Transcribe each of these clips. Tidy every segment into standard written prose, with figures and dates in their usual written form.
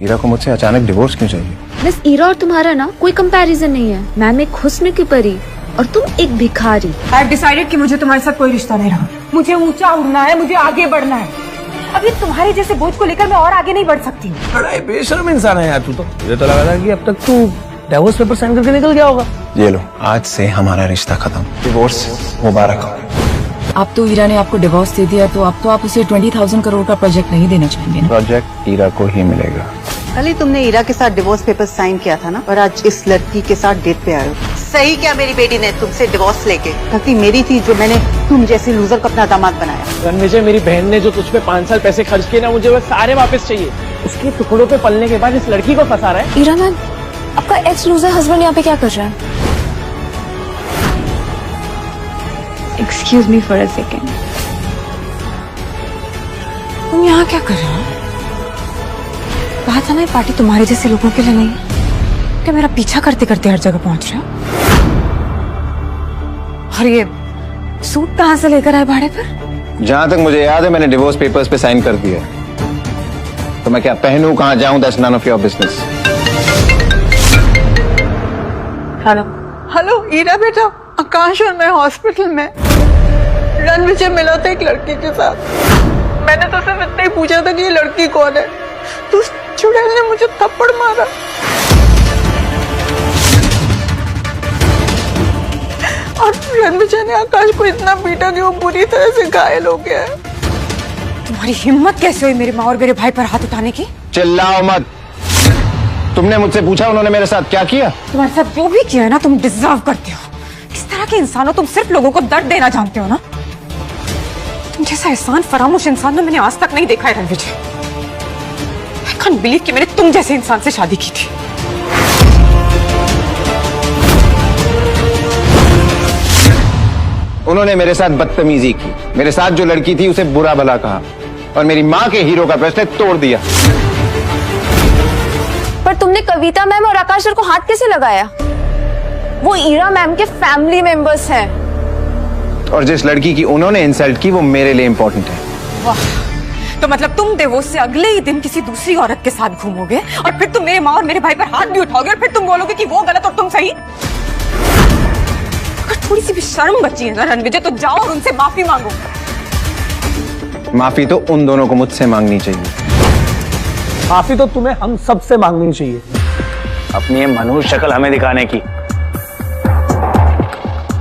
हीरा को मुझसे अचानक डिवोर्स क्यों चाहिए? मिस ईरा और तुम्हारा ना कोई कंपैरिजन नहीं है। मैम एक हुस्न की परी और तुम एक भिखारी। आई हैव डिसाइडेड कि मुझे तुम्हारे साथ कोई रिश्ता नहीं रहा। मुझे ऊंचा उड़ना है, मुझे आगे बढ़ना है। अभी तुम्हारे जैसे बोझ को लेकर मैं और आगे नहीं बढ़ सकती। बड़ा बेशर्म इंसान है यार तू तो। मुझे तो लगा था कि अब तक तू डिवोर्स पेपर साइन करके निकल गया होगा। ये लो, आज से हमारा रिश्ता खत्म। डिवोर्स मुबारक हो। अब तो हीरा ने आपको डिवोर्स दे दिया तो अब तो आप उसे 20,000 करोड़ का प्रोजेक्ट नहीं देना चाहेंगे ना? प्रोजेक्ट हीरा को ही मिलेगा। कल ही तुमने हीरा के साथ डिवोर्स पेपर साइन किया था ना, और आज इस लड़की के साथ डेट पे आए हो। सही क्या मेरी बेटी ने तुमसे डिवोर्स लेके? गलती मेरी थी जो मैंने तुम जैसी लूजर को अपना दामाद बनाया। रणविजय, मेरी बहन ने जो तुझ पे 5 साल पैसे खर्च किए ना, मुझे वो सारे वापस चाहिए। उसके टुकड़ों पे पलने के बाद इस लड़की को फंसा रहा है। ईरा मैम, आपका एक्स लूजर हस्बैंड यहाँ पे क्या कर रहा है? Excuse me for a second. तुम यहाँ क्या कर रहे हो? कहा था ना ये पार्टी तुम्हारे जैसे लोगों के लिए नहीं है। क्या मेरा पीछा करते करते हर जगह पहुंच रहे हो? और ये सूट कहाँ से लेकर आए भाड़े पर? जहाँ तक मुझे याद है मैंने डिवोर्स पेपर्स पे साइन कर दिया। तो मैं क्या पहनूं, कहाँ जाऊं, that's none of your business. Hello hello Heera बेटा, आकाश और मैं हॉस्पिटल में। रणविजय मिला था एक लड़की के साथ। मैंने तो सिर्फ इतना ही पूछा था कि ये लड़की कौन है, तो उस चुड़ैल ने मुझे थप्पड़ मारा। और रणविजय ने आकाश को इतना पीटा कि वो बुरी तरह से घायल हो गया है। तुम्हारी हिम्मत कैसे हुई मेरी माँ और मेरे भाई पर हाथ उठाने की? चिल्लाओ मत। तुमने मुझसे पूछा उन्होंने मेरे साथ क्या किया? तुम्हारे साथ जो भी किया है ना, तुम डिजर्व करते हो। किस तरह के इंसान हो तुम? सिर्फ लोगों को दर्द देना जानते हो ना। तुम जैसा एहसान फरामोश इंसान तो मैंने आज तक नहीं देखा है रणविजय। आई कांट बिलीव कि मैंने तुम जैसे इंसान से शादी की थी। उन्होंने मेरे साथ बदतमीजी की। मेरे साथ जो लड़की थी उसे बुरा भला कहा और मेरी माँ के हीरो का ब्रेसलेट तोड़ दिया। पर तुमने कविता मैम और आकाश सर को हाथ कैसे लगाया? वो ईरा मैम के फैमिली मेंबर्स हैं। और जिस लड़की की उन्होंने इंसल्ट की वो मेरे लिए इम्पोर्टेंट है। वाह, तो मतलब तुम डिवोर्स से अगले ही दिन किसी दूसरी औरत के साथ घूमोगे और फिर तुम मेरे माँ और मेरे भाई पर हाथ भी उठाओगे और फिर तुम बोलोगे कि वो गलत और तुम सही? अगर थोड़ी सी भी शर्म बची है ना रणविजय, तो जाओ और उनसे माफी मांगो। माफी तो उन दोनों को मुझसे मांगनी चाहिए। माफी तो तुम्हें हम सबसे मांगनी चाहिए। अपनी ये मनुष्य शक्ल हमें दिखाने की।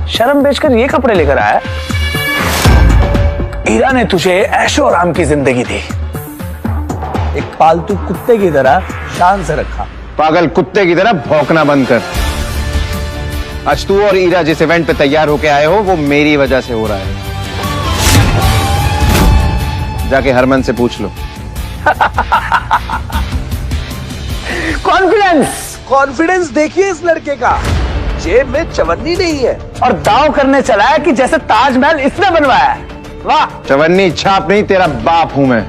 शर्म बेचकर ये कपड़े लेकर आया। हीरा ने तुझे ऐशो आराम की जिंदगी दी, एक पालतू कुत्ते की तरह शान से रखा। पागल कुत्ते की तरह भौंकना बंद कर। आज तू और हीरा जिस इवेंट पे तैयार होके आए हो वो मेरी वजह से हो रहा है। जाके हरमन से पूछ लो। कॉन्फिडेंस देखिए इस लड़के का। जेब में चवन्नी नहीं है और दांव करने चला है कि जैसे ताजमहल इसने बनवाया है। वाह! चवन्नी छाप नहीं, तेरा बाप हूं मैं।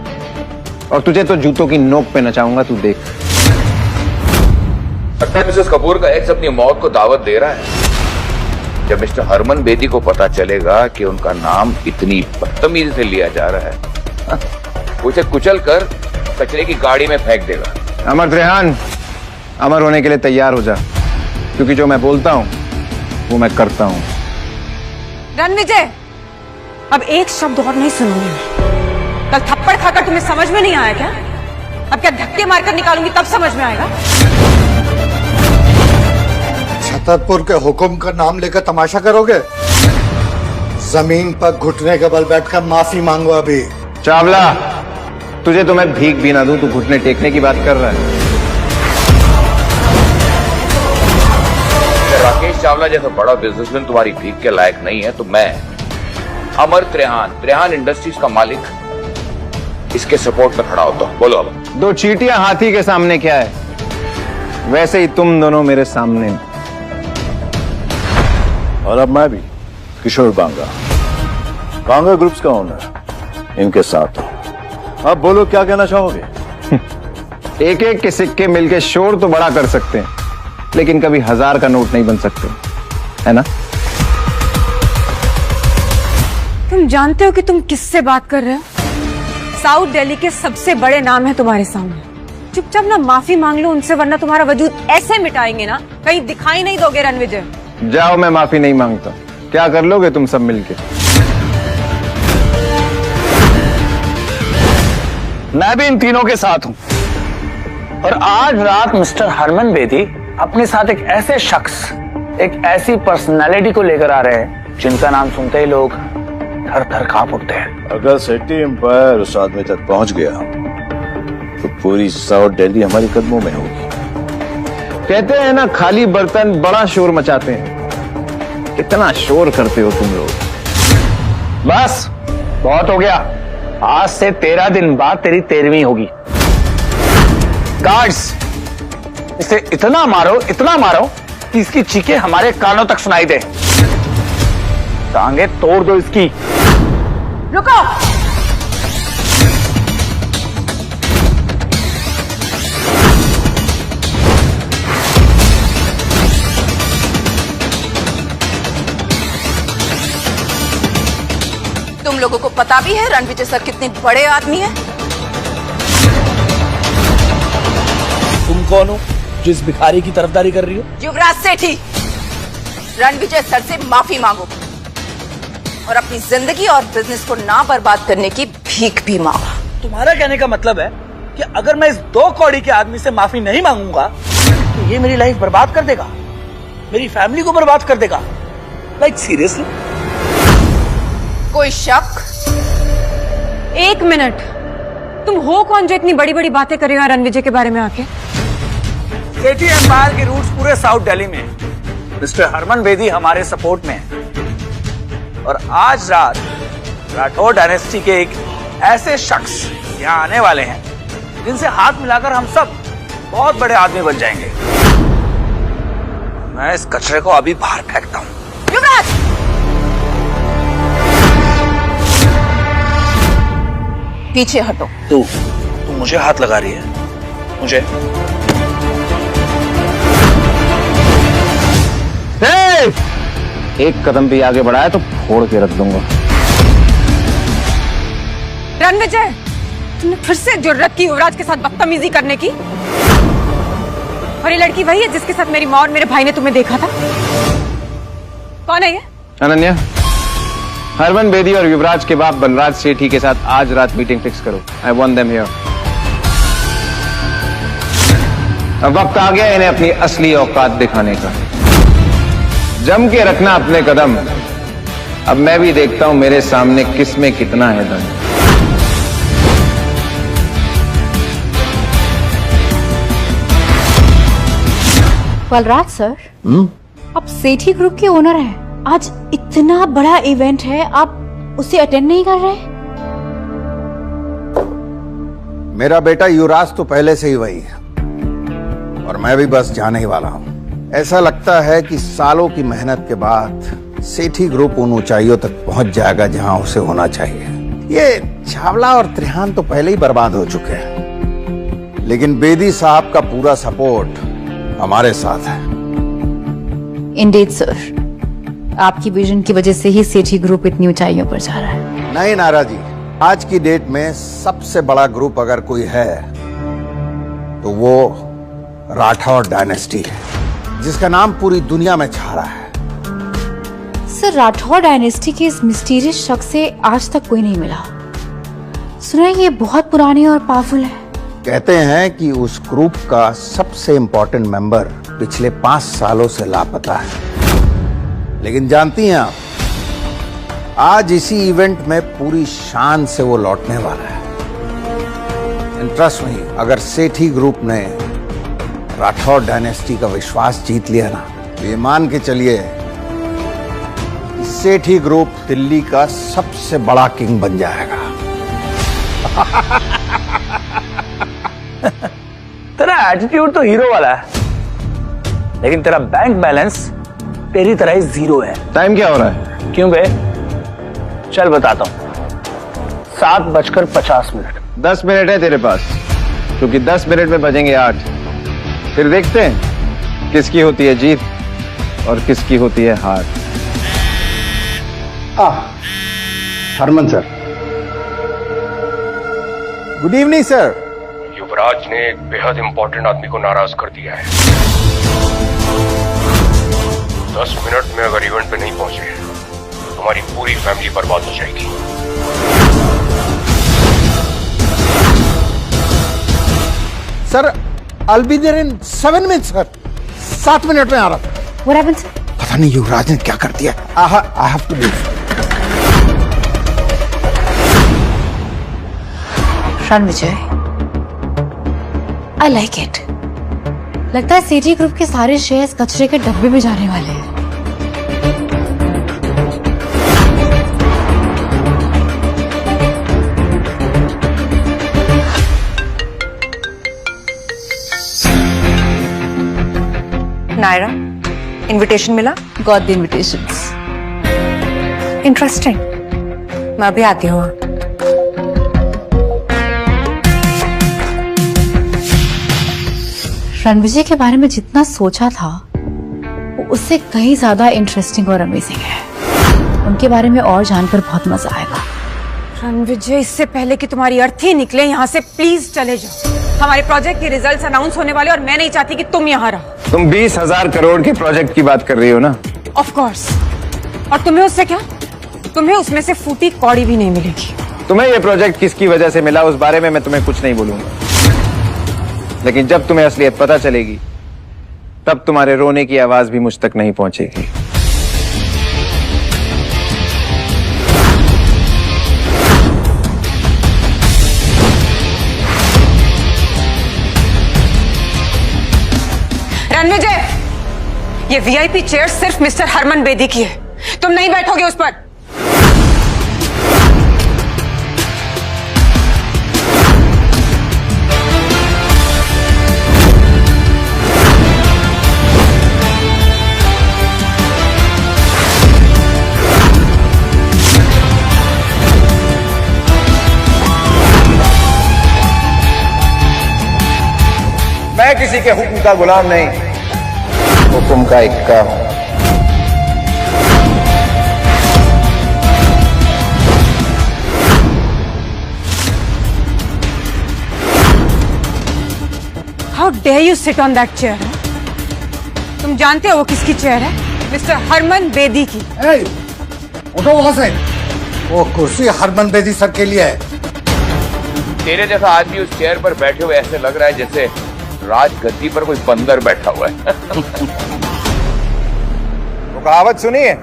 और तुझे तो जूतों की नोक पे नचाऊंगा, तू देख। लगता है मिसेस कपूर का एक्स अपनी मौत को दावत दे रहा है। जब मिस्टर हरमन बेदी को पता चलेगा कि उनका नाम इतनी बदतमीजी से लिया जा रहा है, उसे कुचल कर कचरे की गाड़ी में फेंक देगा। अमर रेहान, अमर होने के लिए तैयार हो जा, क्योंकि जो मैं बोलता हूं वो मैं करता हूं। रणविजय, अब एक शब्द और नहीं सुनूंगी मैं। कल थप्पड़ खाकर तुम्हें समझ में नहीं आया क्या? अब क्या धक्के मारकर निकालूंगी तब समझ में आएगा? छतरपुर के हुक्म का नाम लेकर तमाशा करोगे? जमीन पर घुटने के बल बैठकर माफी मांगो। अभी चावला, तुझे तो मैं भीख भी ना दूं, तू घुटने टेकने की बात कर रहा है। राकेश चावला जैसा बड़ा बिजनेसमैन तुम्हारी भीख के लायक नहीं है, तो मैं अमर त्रेहान इंडस्ट्रीज का मालिक इसके सपोर्ट में खड़ा होता हूं। बोलो अब। दो चींटियां हाथी के सामने क्या है, वैसे ही तुम दोनों मेरे सामने। और अब मैं भी किशोर बांगा ग्रुप्स का ओनर इनके साथ हूं। अब बोलो क्या कहना चाहोगे? एक एक के सिक्के मिलके शोर तो बड़ा कर सकते हैं, लेकिन कभी 1000 का नोट नहीं बन सकते, है ना? तुम जानते हो कि तुम किससे बात कर रहे हो? साउथ दिल्ली के सबसे बड़े नाम है तुम्हारे सामने, चुपचाप ना माफी मांग लो उनसे, वरना तुम्हारा वजूद ऐसे मिटाएंगे ना कहीं दिखाई नहीं दोगे रणविजय। जाओ, मैं माफी नहीं मांगता। क्या कर लोगे तुम सब मिलके? मैं भी इन तीनों के साथ हूं। और आज रात मिस्टर हरमन बेदी अपने साथ एक ऐसे शख्स, एक ऐसी पर्सनालिटी को लेकर आ रहे हैं जिनका नाम सुनते ही लोग थर थर कांप उठते हैं। अगर सिटी एम्पायर उस आदमी तक पहुंच गया तो पूरी साउथ दिल्ली हमारे कदमों में होगी। कहते हैं ना, खाली बर्तन बड़ा शोर मचाते हैं। कितना शोर करते हो तुम लोग। बस बहुत हो गया। आज से 13 दिन बाद तेरी 13वीं होगी। गार्ड्स, इसे इतना मारो कि इसकी चीखें हमारे कानों तक सुनाई दे। टांगे तोड़ दो इसकी। रुको, तुम लोगों को पता भी है रणविजय सर कितने बड़े आदमी हैं? तुम कौन हो जिस भिखारी की तरफदारी कर रही हो? युवराज सेठी, रणविजय सर से माफी मांगो और अपनी जिंदगी और बिजनेस को ना बर्बाद करने की भीख भी मांगो। तुम्हारा कहने का मतलब है कि अगर मैं इस 2 कौड़ी के आदमी से माफी नहीं मांगूंगा तो ये मेरी लाइफ बर्बाद कर देगा, मेरी फैमिली को बर्बाद कर देगा। Like seriously? कोई शक? 1 मिनट, तुम हो कौन जो इतनी बड़ी बड़ी बातें कर रहे हो रणविजय के बारे में आके? सेठी एम्पायर के रूट्स पूरे साउथ दिल्ली में। मिस्टर हरमन बेदी हमारे सपोर्ट में है और आज रात राठौर डायनेस्टी के एक ऐसे शख्स यहाँ आने वाले हैं जिनसे हाथ मिलाकर हम सब बहुत बड़े आदमी बन जाएंगे। मैं इस कचरे को अभी बाहर फेंकता हूँ। युवराज, पीछे हटो। तू मुझे हाथ लगा रही है? मुझे? एक कदम भी आगे बढ़ाया तो फोड़ के रख दूंगा। रणविजय, तुमने फिर से जुर्रत की युवराज के साथ बदतमीजी करने की। और ये लड़की वही है जिसके साथ मेरी माँ और मेरे भाई ने तुम्हें देखा था? कौन है ये? अनन्या, हरमन बेदी और युवराज के बाप बलराज सेठी के साथ आज रात मीटिंग फिक्स करो। I want them here. अब वक्त आ गया इन्हें अपनी असली औकात दिखाने का। जम के रखना अपने कदम। अब मैं भी देखता हूं मेरे सामने किसमें कितना है दम। बलराज सर, आप सेठी ग्रुप के ओनर हैं। आज इतना बड़ा इवेंट है, आप उसे अटेंड नहीं कर रहे? मेरा बेटा युवराज तो पहले से ही वही है और मैं भी बस जाने ही वाला हूं। ऐसा लगता है कि सालों की मेहनत के बाद सेठी ग्रुप उन ऊंचाइयों तक पहुंच जाएगा जहां उसे होना चाहिए। ये छावला और त्रिहान तो पहले ही बर्बाद हो चुके हैं, लेकिन बेदी साहब का पूरा सपोर्ट हमारे साथ है। इंडीड सर, आपकी विजन की वजह से ही सेठी ग्रुप इतनी ऊंचाइयों पर जा रहा है। नहीं नारा जी, आज की डेट में सबसे बड़ा ग्रुप अगर कोई है तो वो राठौर डायनेस्टी है, जिसका नाम पूरी दुनिया में छा रहा है। सर, राठौर डायनेस्टी के इस मिस्टीरियस शख्स से आज तक कोई नहीं मिला। सुना है ये बहुत पुरानी और पावरफुल है। कहते हैं कि उस ग्रुप का सबसे इम्पोर्टेंट मेंबर पिछले 5 सालों से लापता है। लेकिन जानती हैं आप, आज इसी इवेंट में पूरी शान से वो लौटने वाला है। इंटरेस्ट नहीं, अगर सेठी ग्रुप ने राठौर डायनेस्टी का विश्वास जीत लिया ना, ये मान के चलिए सेठी ग्रुप दिल्ली का सबसे बड़ा किंग बन जाएगा। तेरा एटीट्यूड तो हीरो वाला है, लेकिन तेरा बैंक बैलेंस तेरी तरह ही 0 है। टाइम क्या हो रहा है? क्यों बे? चल बताता हूँ। 7:50। 10 मिनट है तेरे पास, क्योंकि 10 मिनट में बजेंगे 8। फिर देखते हैं किसकी होती है जीत और किसकी होती है हार। Harman sir, good evening sir. Yuvraj ने एक बेहद इंपॉर्टेंट आदमी को नाराज कर दिया है। 10 मिनट में अगर इवेंट पे नहीं पहुंचे तो तुम्हारी पूरी फैमिली बर्बाद हो जाएगी। Sir, I'll be there in 7 minutes, sir. 7 minute में आ रहा था। What happened, sir? पता नहीं युवराज ने क्या कर दिया। I have to leave. Ranvijay, I like it. लगता है सेठी ग्रुप के सारे शेयर्स कचरे के डब्बे में जाने वाले हैं। नायरा, इनविटेशन मिला? Got the invitations. इंटरेस्टिंग। मैं अभी आती हूँ। रणविजय के बारे में जितना सोचा था वो उससे कहीं ज्यादा इंटरेस्टिंग और अमेजिंग है। उनके बारे में और जानकर बहुत मजा आएगा। रणविजय, इससे पहले कि तुम्हारी अर्थी निकले यहाँ से प्लीज चले जाओ। हमारे प्रोजेक्ट के रिजल्ट्स अनाउंस होने वाले और मैं नहीं चाहती कि तुम यहाँ रहो। तुम 20,000 करोड़ के प्रोजेक्ट की बात कर रही हो ना? Of course. और तुम्हें उससे क्या? तुम्हें उसमें से फूटी कौड़ी भी नहीं मिलेगी। तुम्हें ये प्रोजेक्ट किसकी वजह से मिला उस बारे में मैं तुम्हें कुछ नहीं बोलूंगा, लेकिन जब तुम्हें असलियत पता चलेगी तब तुम्हारे रोने की आवाज भी मुझ तक नहीं पहुंचेगी। रणविजय, ये वीआईपी चेयर सिर्फ मिस्टर हरमन बेदी की है। तुम नहीं बैठोगे उस पर। मैं किसी के हुक्म का गुलाम नहीं, हुक्म का इक्का हूं। How dare you sit on that chair? तुम जानते हो वो किसकी चेयर है? मिस्टर हरमन बेदी की। उठो वहां से। वो कुर्सी हरमन बेदी सर के लिए है। तेरे जैसा आदमी उस चेयर पर बैठे हुए ऐसे लग रहा है जैसे राजगद्दी पर कोई बंदर बैठा हुआ है। वो कहावत सुनी है,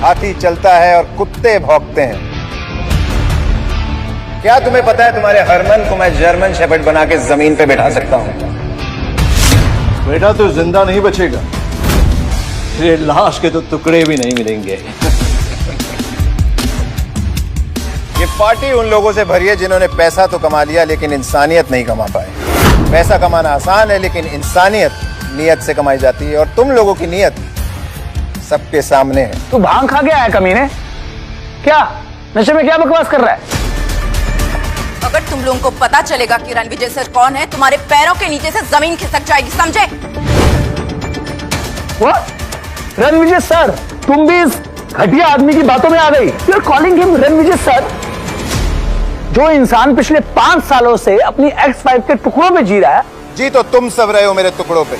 हाथी चलता है और कुत्ते भौंकते हैं। क्या तुम्हें पता है तुम्हारे हरमन को मैं जर्मन शेफर्ड बना के जमीन पे बैठा सकता हूं? बेटा तो जिंदा नहीं बचेगा, तेरे लाश के तो टुकड़े भी नहीं मिलेंगे। ये पार्टी उन लोगों से भरी है जिन्होंने पैसा तो कमा लिया लेकिन इंसानियत नहीं कमा पाए। पैसा कमाना आसान है लेकिन इंसानियत नियत से कमाई जाती है, और तुम लोगों की नियत सबके सामने है। तू भांग खा गया है कमीने? क्या नशे में क्या बकवास कर रहा है? अगर तुम लोगों को पता चलेगा कि रणविजय सर कौन है, तुम्हारे पैरों के नीचे से जमीन खिसक जाएगी, समझे? What? रणविजय सर, तुम भी इस घटिया आदमी की बातों में आ गई। You are calling him Ranvijay sir? जो इंसान पिछले 5 सालों से अपनी एक्स वाइफ के टुकड़ों में जी रहा है। जी तो तुम सब रहे हो मेरे टुकड़ों पे।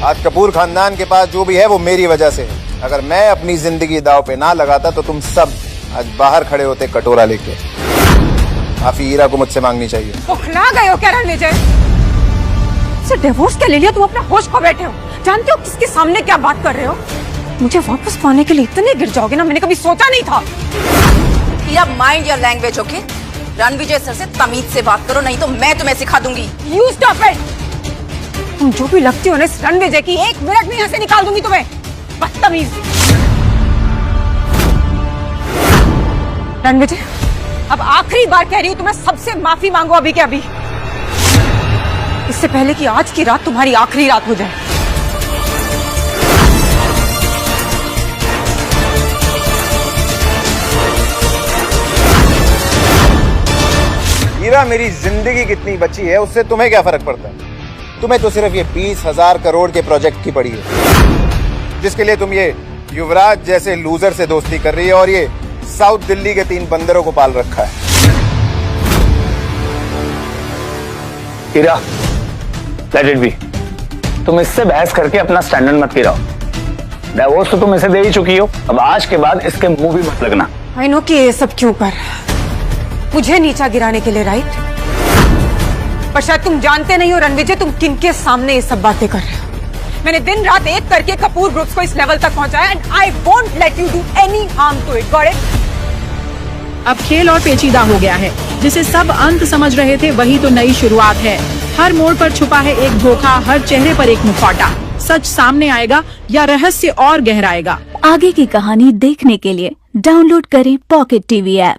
आज कपूर खानदान के पास जो भी है वो मेरी वजह से है। अगर मैं अपनी जिंदगी दांव पे ना लगाता तो तुम सब आज बाहर खड़े होते कटोरा लेके। माफी हीरा को मुझसे मांगनी चाहिए। उखला गए हो क्या रणविजय? डिवोर्स क्या ले लिया? तुम अपना होश खो बैठे हो। जानते हो किसके सामने क्या बात कर रहे हो? मुझे वापस पाने के लिए इतने गिर जाओगे ना, मैंने कभी सोचा नहीं था। Heera, mind your language, okay? Ranvijay sir से तमीज से बात करो, नहीं तो मैं तुम्हें सिखा दूंगी। You stop it. तुम जो भी लगती हो ना इस रणविजय की, 1 मिनट में यहाँ से निकाल दूंगी तुम्हें। बदतमीज। रणविजय, अब आखिरी बार कह रही हूँ तुम्हें, सबसे माफी मांगो अभी के अभी, इससे पहले कि आज की रात तुम्हारी आखिरी रात हो जाए। हीरा, मेरी जिंदगी कितनी बची है उससे तुम्हें क्या फर्क पड़ता है? तुम्हें तो सिर्फ ये 20,000 करोड़ के प्रोजेक्ट की पड़ी है, जिसके लिए तुम ये युवराज जैसे लूजर से दोस्ती कर रही है और ये साउथ दिल्ली के 3 बंदरों को पाल रखा है। हीरा, लेट इट बी। तुम इससे बहस करके अपना स्टैंडर्ड मत गिराओ। डिवोर्स तो तुम इसे दे ही चुकी हो, अब आज के बाद इसके मुंह भी मत लगना। आई नो कि ये सब क्यों कर, मुझे नीचा गिराने के लिए, राइट? पर शायद तुम जानते नहीं हो रणविजय, तुम किनके सामने ये सब बातें कर रहे हो। मैंने दिन रात एक करके कपूर ग्रुप्स को इस लेवल तक पहुंचाया, and I won't let you do any harm to it, got it? अब खेल और पेचीदा हो गया है। जिसे सब अंत समझ रहे थे वही तो नई शुरुआत है। हर मोड़ पर छुपा है एक धोखा, हर चेहरे पर एक मुखौटा। सच सामने आएगा या रहस्य और गहराएगा? आगे की कहानी देखने के लिए डाउनलोड करें पॉकेट टीवी ऐप।